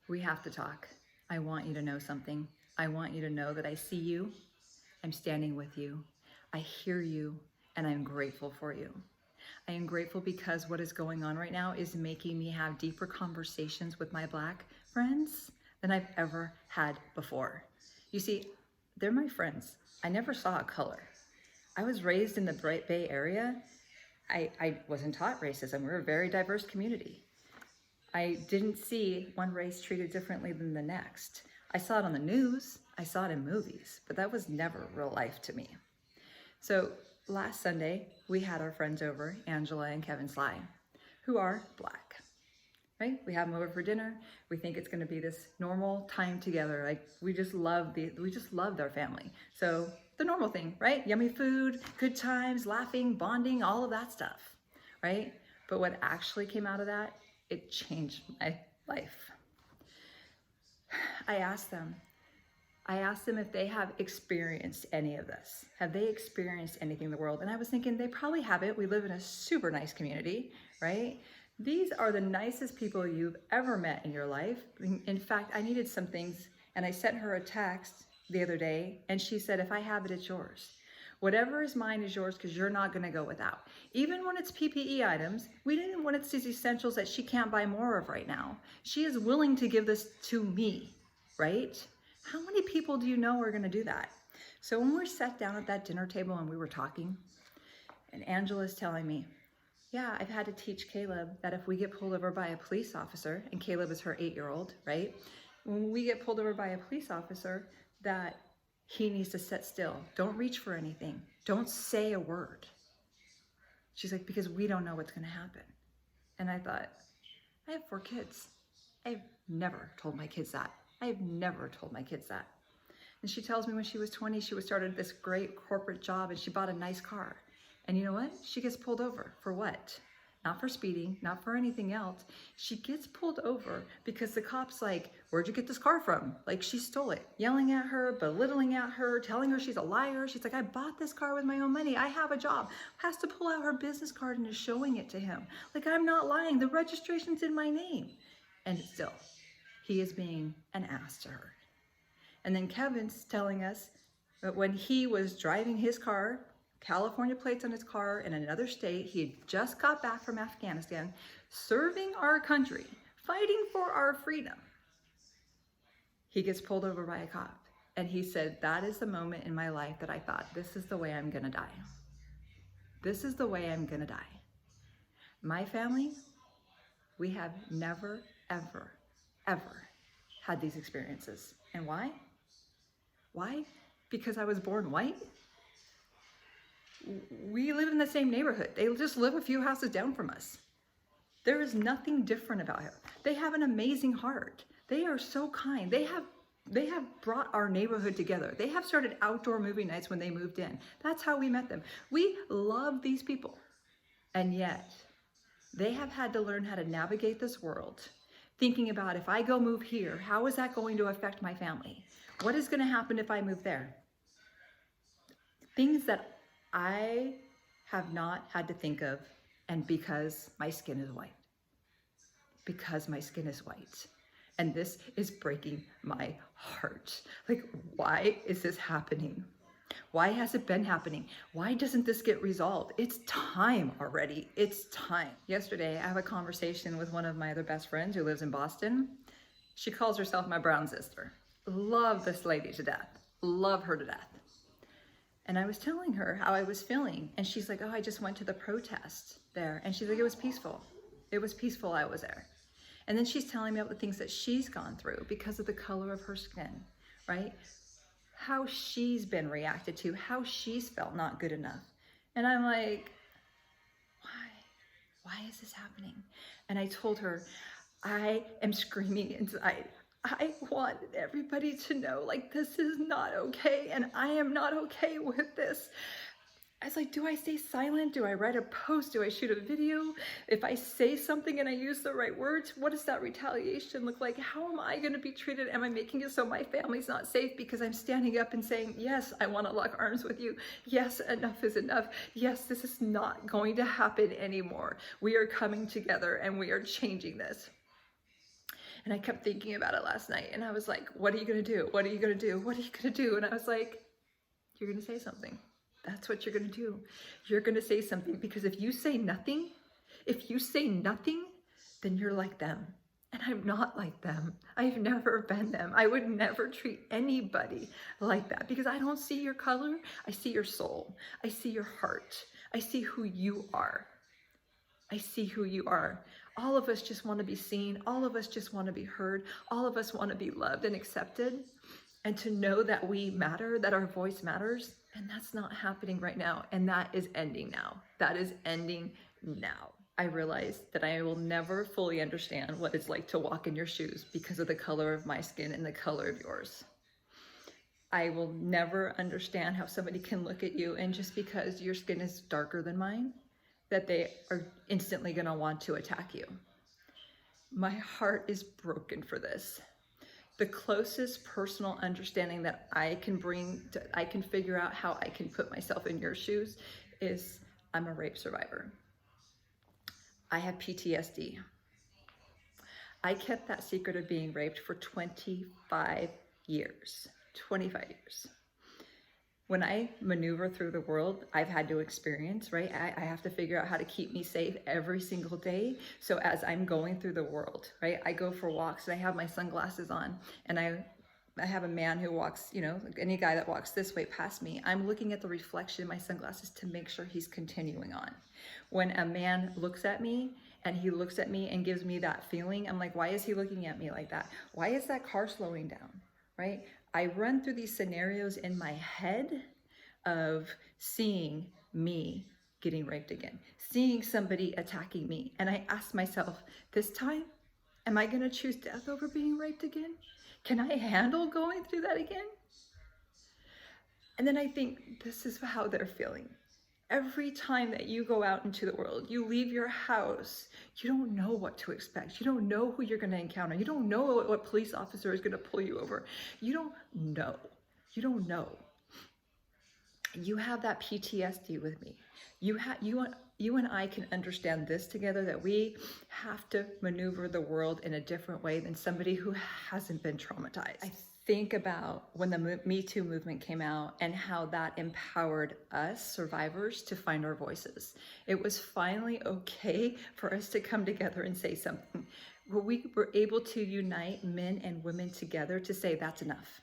We have to talk. I want you to know something. I want you to know that I see you. I'm standing with you. I hear you, and I'm grateful for you. I am grateful because what is going on right now is making me have deeper conversations with my Black friends than I've ever had before. You see, they're my friends. I never saw a color. I was raised in the Bay Area. I wasn't taught racism. We're a very diverse community. I didn't see one race treated differently than the next. I saw it on the news, I saw it in movies, but that was never real life to me. So last Sunday, we had our friends over, Angela and Kevin Sly, who are Black, right? We have them over for dinner. We think it's gonna be this normal time together. Like we just loved our family. So the normal thing, right? Yummy food, good times, laughing, bonding, all of that stuff, right? But what actually came out of that, it changed my life. I asked them if they have experienced any of this. Have they experienced anything in the world? And I was thinking they probably haven't. We live in a super nice community, right? These are the nicest people you've ever met in your life. In fact, I needed some things and I sent her a text the other day and she said, if I have it, it's yours. Whatever is mine is yours because you're not going to go without. Even when it's PPE items, when it's these essentials that she can't buy more of right now, she is willing to give this to me, right? How many people do you know are going to do that? So when we sat down at that dinner table and we were talking, and Angela's telling me, yeah, I've had to teach Caleb that if we get pulled over by a police officer, and Caleb is her 8-year-old, right? When we get pulled over by a police officer, that he needs to sit still. Don't reach for anything. Don't say a word. She's like, because we don't know what's going to happen. And I thought, I have 4 kids. I've never told my kids that. I have never told my kids that. And she tells me when she was 20, she started this great corporate job and she bought a nice car. And you know what? She gets pulled over for what? Not for speeding, not for anything else. She gets pulled over because the cop's like, where'd you get this car from? Like she stole it, yelling at her, belittling at her, telling her she's a liar. She's like, I bought this car with my own money. I have a job. Has to pull out her business card and is showing it to him. Like, I'm not lying. The registration's in my name. And still, he is being an ass to her. And then Kevin's telling us that when he was driving his car, California plates on his car in another state, he had just got back from Afghanistan, serving our country, fighting for our freedom. He gets pulled over by a cop. And he said, that is the moment in my life that I thought, this is the way I'm gonna die. This is the way I'm gonna die. My family, we have never, ever, ever had these experiences. And why? Why? Because I was born white? We live in the same neighborhood. They just live a few houses down from us. There is nothing different about her. They have an amazing heart. They are so kind. They have brought our neighborhood together. They have started outdoor movie nights when they moved in. That's how we met them. We love these people. And yet, they have had to learn how to navigate this world, thinking about if I go move here, how is that going to affect my family? What is going to happen if I move there? Things that I have not had to think of, and because my skin is white. Because my skin is white. And this is breaking my heart. Like, why is this happening? Why has it been happening? Why doesn't this get resolved? It's time already. It's time. Yesterday, I have a conversation with one of my other best friends who lives in Boston. She calls herself my brown sister. Love this lady to death. Love her to death. And I was telling her how I was feeling. And she's like, oh, I just went to the protest there. And she's like, it was peaceful. It was peaceful, I was there. And then she's telling me about the things that she's gone through because of the color of her skin, right? How she's been reacted to, how she's felt not good enough. And I'm like, why is this happening? And I told her, I am screaming inside. I want everybody to know, like, this is not okay, and I am not okay with this. I was like, do I stay silent? Do I write a post? Do I shoot a video? If I say something and I use the right words, what does that retaliation look like? How am I gonna be treated? Am I making it so my family's not safe because I'm standing up and saying, yes, I wanna lock arms with you. Yes, enough is enough. Yes, this is not going to happen anymore. We are coming together and we are changing this. And I kept thinking about it last night, and I was like, what are you gonna do? What are you gonna do? What are you gonna do? And I was like, you're gonna say something. That's what you're gonna do. You're gonna say something, because if you say nothing, then you're like them. And I'm not like them. I've never been them. I would never treat anybody like that, because I don't see your color. I see your soul. I see your heart. I see who you are. I see who you are. All of us just want to be seen. All of us just want to be heard. All of us want to be loved and accepted, and to know that we matter, that our voice matters. And that's not happening right now. And that is ending now. That is ending now. I realized that I will never fully understand what it's like to walk in your shoes because of the color of my skin and the color of yours. I will never understand how somebody can look at you, and just because your skin is darker than mine, that they are instantly going to want to attack you. My heart is broken for this. The closest personal understanding that I can bring to, I can figure out how I can put myself in your shoes, is I'm a rape survivor. I have PTSD. I kept that secret of being raped for 25 years. 25 years. When I maneuver through the world, I've had to experience, right? I have to figure out how to keep me safe every single day. So as I'm going through the world, right? I go for walks and I have my sunglasses on, and I have a man who walks, you know, any guy that walks this way past me, I'm looking at the reflection in my sunglasses to make sure he's continuing on. When a man looks at me and he looks at me and gives me that feeling, I'm like, why is he looking at me like that? Why is that car slowing down, right? I run through these scenarios in my head of seeing me getting raped again, seeing somebody attacking me. And I ask myself, this time, am I gonna choose death over being raped again? Can I handle going through that again? And then I think, this is how they're feeling. Every time that you go out into the world, you leave your house, you don't know what to expect. You don't know who you're going to encounter. You don't know what police officer is going to pull you over. You don't know. You don't know. You have that PTSD with me. You and I can understand this together, that we have to maneuver the world in a different way than somebody who hasn't been traumatized. I think about when the Me Too movement came out and how that empowered us survivors to find our voices. It was finally okay for us to come together and say something. Where we were able to unite men and women together to say, that's enough,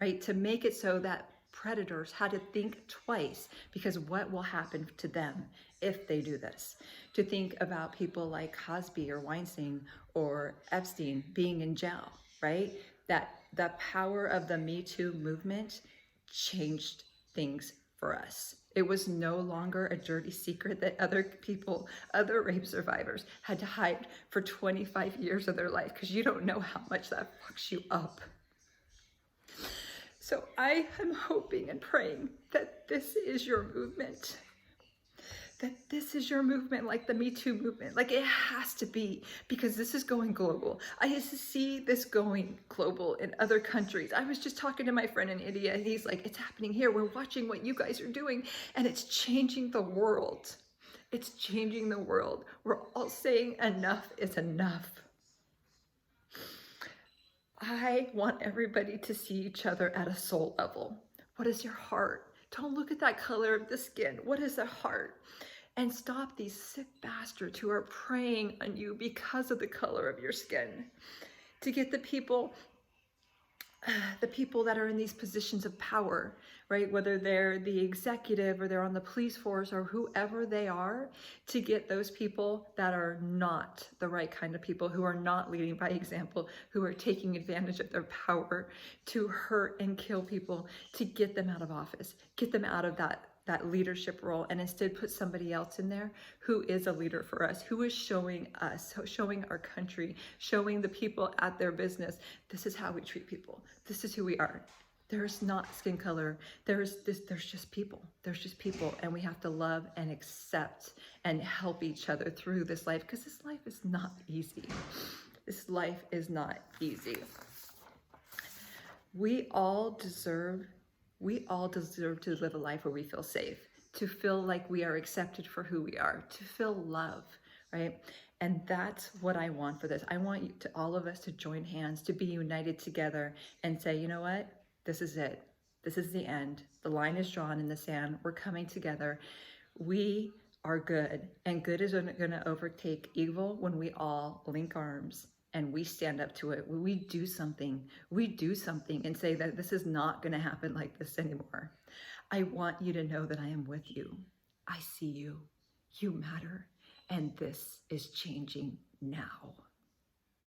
right? To make it so that predators had to think twice, because what will happen to them if they do this? To think about people like Cosby or Weinstein or Epstein being in jail, right? That the power of the Me Too movement changed things for us. It was no longer a dirty secret that other people, other rape survivors, had to hide for 25 years of their life, because you don't know how much that fucks you up. So I am hoping and praying that this is your movement. That this is your movement, like the Me Too movement. Like, it has to be, because this is going global. I see this going global in other countries. I was just talking to my friend in India, and he's like, it's happening here. We're watching what you guys are doing, and it's changing the world. It's changing the world. We're all saying enough is enough. I want everybody to see each other at a soul level. What is your heart? Don't look at that color of the skin. What is the heart? And stop these sick bastards who are preying on you because of the color of your skin. To get the people that are in these positions of power, right? Whether they're the executive or they're on the police force or whoever they are, to get those people that are not the right kind of people, who are not leading by example, who are taking advantage of their power to hurt and kill people, to get them out of office, get them out of that leadership role, and instead put somebody else in there who is a leader for us, who is showing us, showing our country, showing the people at their business, this is how we treat people. This is who we are. There's not skin color. There's just people. There's just people, and we have to love and accept and help each other through this life, because this life is not easy. This life is not easy. We all deserve to live a life where we feel safe, to feel like we are accepted for who we are, to feel love, right? And that's what I want for this. I want you to, all of us, to join hands, to be united together and say, you know what? This is it. This is the end. The line is drawn in the sand. We're coming together. We are good, and good is going to overtake evil when we all link arms and we stand up to it. We do something. We do something and say that this is not going to happen like this anymore. I want you to know that I am with you. I see you. You matter. And this is changing now.